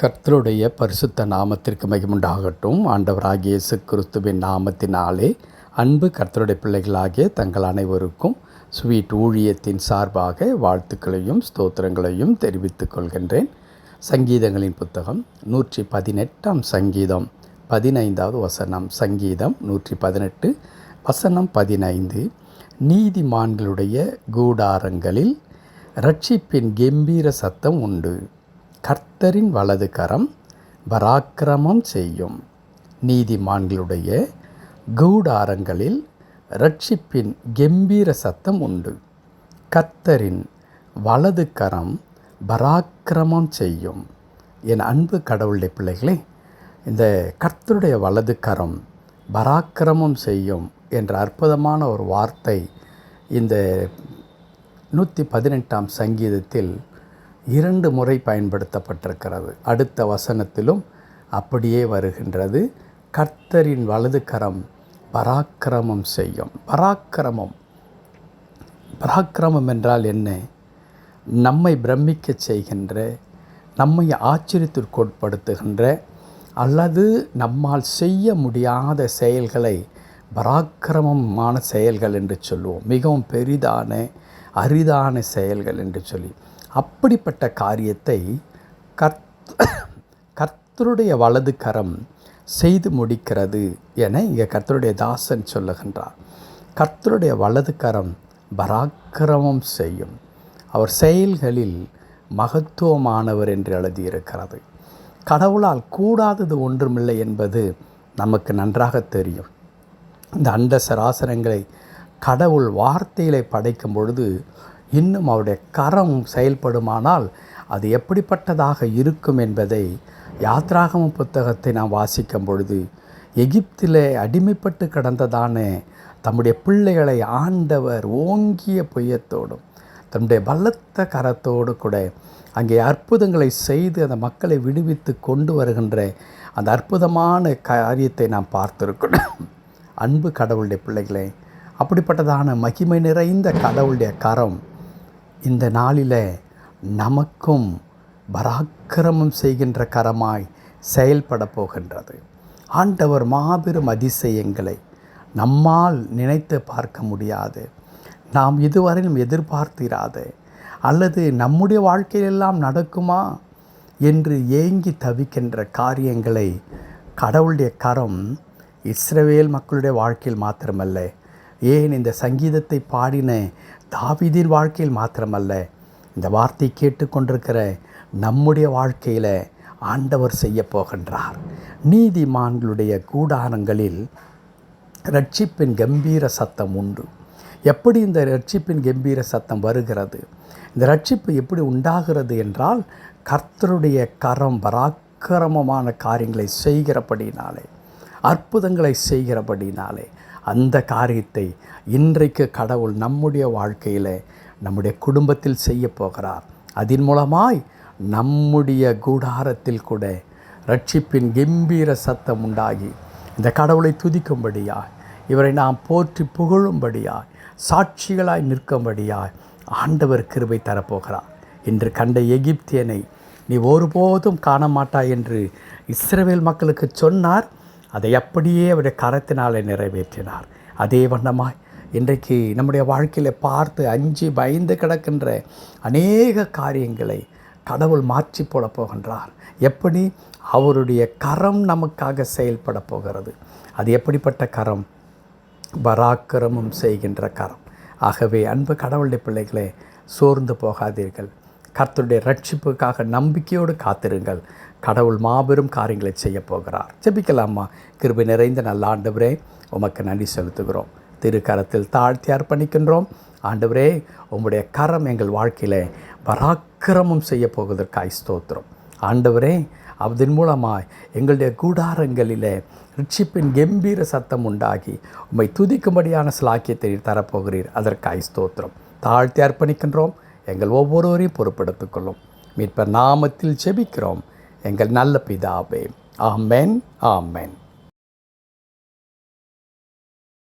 கர்த்தருடைய பரிசுத்த நாமத்திற்கு மகிமுண்டாகட்டும். ஆண்டவராகிய இயேசு கிறிஸ்துவின் நாமத்தினாலே அன்பு கர்த்தருடைய பிள்ளைகளாகிய தங்கள் அனைவருக்கும் ஸ்வீட் ஊழியத்தின் சார்பாக வாழ்த்துக்களையும் ஸ்தோத்திரங்களையும் தெரிவித்துக் கொள்கின்றேன். சங்கீதங்களின் புத்தகம் 118 சங்கீதம் 15வது வசனம். சங்கீதம் 118 வசனம் 15. நீதிமான்களுடைய கூடாரங்களில் இரட்சிப்பின் கெம்பீர சத்தம் உண்டு. கர்த்தரின் வலது கரம் பராக்கிரமம் செய்யும். நீதிமான்களுடைய கூடாரங்களில் இரட்சிப்பின் கெம்பீர சத்தம் உண்டு. கர்த்தரின் வலது கரம் பராக்கிரமம் செய்யும். என் அன்பு கடவுளுடைய பிள்ளைகளே, இந்த கர்த்தருடைய வலது கரம் பராக்கிரமம் செய்யும் என்ற அற்புதமான ஒரு வார்த்தை இந்த 118 சங்கீதத்தில் 2 முறை பயன்படுத்தப்பட்டிருக்கிறது. அடுத்த வசனத்திலும் அப்படியே வருகின்றது. கர்த்தரின் வலது கரம் பராக்கிரமம் செய்யும். பராக்கிரமம் என்றால் என்ன? நம்மை பிரமிக்க செய்கின்ற, நம்மை ஆச்சரியத்திற்குட்படுத்துகின்ற அல்லது நம்மால் செய்ய முடியாத செயல்களை பராக்கிரமமான செயல்கள் என்று சொல்லுவோம். மிகவும் பெரிதான அரிதான செயல்கள் என்று சொல்லி, அப்படிப்பட்ட காரியத்தை கர்த்தருடைய வலது கரம் செய்து முடிக்கிறது என இங்கே கர்த்தருடைய தாசன் சொல்லுகின்றார். கர்த்தருடைய வலது கரம் பராக்கிரமம் செய்யும். அவர் செயல்களில் மகத்துவமானவர் என்று எழுதியிருக்கிறது. கடவுளால் கூடாதது ஒன்றுமில்லை என்பது நமக்கு நன்றாக தெரியும். இந்த அண்ட சராசரங்களை கடவுள் வார்த்தைகளை படைக்கும் பொழுது இன்னும் அவருடைய கரம் செயல்படுமானால் அது எப்படிப்பட்டதாக இருக்கும் என்பதை யாத்ராகம புத்தகத்தை நாம் வாசிக்கும் பொழுது, எகிப்திலே அடிமைப்பட்டு கிடந்ததான தம்முடைய பிள்ளைகளை ஆண்டவர் ஓங்கிய புயத்தோடும் தன்னுடைய பலத்த கரத்தோடு கூட அங்கே அற்புதங்களை செய்து அந்த மக்களை விடுவித்து கொண்டு வருகின்ற அந்த அற்புதமான காரியத்தை நாம் பார்த்திருக்கிறோம். அன்பு கடவுளுடைய பிள்ளைகளே, அப்படிப்பட்டதான மகிமை நிறைந்த கடவுளுடைய கரம் இந்த நாளில் நமக்கும் பராக்கிரமம் செய்கின்ற கரமாய் செயல்பட போகின்றது. ஆண்டவர் மாபெரும் அதிசயங்களை நம்மால் நினைத்து பார்க்க முடியாது, நாம் இதுவரையிலும் எதிர்பார்த்திராத அல்லது நம்முடைய வாழ்க்கையிலெல்லாம் நடக்குமா என்று ஏங்கி தவிக்கின்ற காரியங்களை கடவுளுடைய கரம் இஸ்ரவேல் மக்களுடைய வாழ்க்கையில் மாத்திரமல்ல, ஏன் இந்த சங்கீதத்தை பாடின தாவீதின் வாழ்க்கையில் மாத்திரமல்ல, இந்த வார்த்தை கேட்டுக்கொண்டிருக்கிற நம்முடைய வாழ்க்கையில் ஆண்டவர் செய்ய போகின்றார். நீதிமான்களுடைய கூடாரங்களில் இரட்சிப்பின் கம்பீர சத்தம் உண்டு. எப்படி இந்த இரட்சிப்பின் கம்பீர சத்தம் வருகிறது? இந்த இரட்சிப்பு எப்படி உண்டாகிறது என்றால், கர்த்தருடைய கரம் பராக்கிரமமான காரியங்களை செய்கிறபடினாலே, அற்புதங்களை செய்கிறபடினாலே, அந்த காரியத்தை இன்றைக்கு கடவுள் நம்முடைய வாழ்க்கையில் நம்முடைய குடும்பத்தில் செய்ய போகிறார். அதன் மூலமாய் நம்முடைய கூடாரத்தில் கூட இரட்சிப்பின் கம்பீர சத்தம் உண்டாகி இந்த கடவுளை துதிக்கும்படியாய், இவரை நாம் போற்றி புகழும்படியாய், சாட்சிகளாய் நிற்கும்படியாய் ஆண்டவர் கிருபை தரப்போகிறார். இன்று கண்ட எகிப்தியனை நீ ஒருபோதும் காண மாட்டாய் என்று இஸ்ரவேல் மக்களுக்கு சொன்னார். அதை அப்படியே அவருடைய கரத்தினாலே நிறைவேற்றினார். அதே வண்ணமாய் இன்றைக்கு நம்முடைய வாழ்க்கையில் பார்த்து அஞ்சி பயந்து கிடக்கின்ற அநேக காரியங்களை கடவுள் மாற்றி போட போகின்றார். எப்படி? அவருடைய கரம் நமக்காக செயல்பட போகிறது. அது எப்படிப்பட்ட கரம்? பராக்கிரமம் செய்கின்ற கரம். ஆகவே அன்பு கடவுளுடைய பிள்ளைகளே, சோர்ந்து போகாதீர்கள். கர்த்தருடைய ரட்சிப்புக்காக நம்பிக்கையோடு காத்திருங்கள். கடவுள் மாபெரும் காரியங்களை செய்ய போகிறார். ஜெபிக்கலாமா? கிருபை நிறைந்த நல்ல ஆண்டவரே, உமக்கு நன்றி செலுத்துகிறோம். திருக்கரத்தில் தாழ்த்தி அர்ப்பணிக்கின்றோம். ஆண்டவரே, உம்முடைய கரம் எங்கள் வாழ்க்கையில் பராக்கிரமம் செய்ய போவதற்காய் ஸ்தோத்திரம். ஆண்டவரே, அதன் மூலமாய் எங்களுடைய கூடாரங்களில் இரட்சிப்பின் கம்பீர சத்தம் உண்டாகி உம்மை துதிக்கும்படியான ஸ்லாக்கியத்தை தரப்போகிறீர். அதற்காய் ஸ்தோத்திரம். தாழ்த்தி அர்ப்பணிக்கின்றோம். எங்கள் ஒவ்வொருவரையும் பொறுப்படுத்திக் கொள்ளும். மீட்பர் நாமத்தில் ஜெபிக்கிறோம் எங்கள் நல்ல பிதாவே. ஆமென், ஆமென்.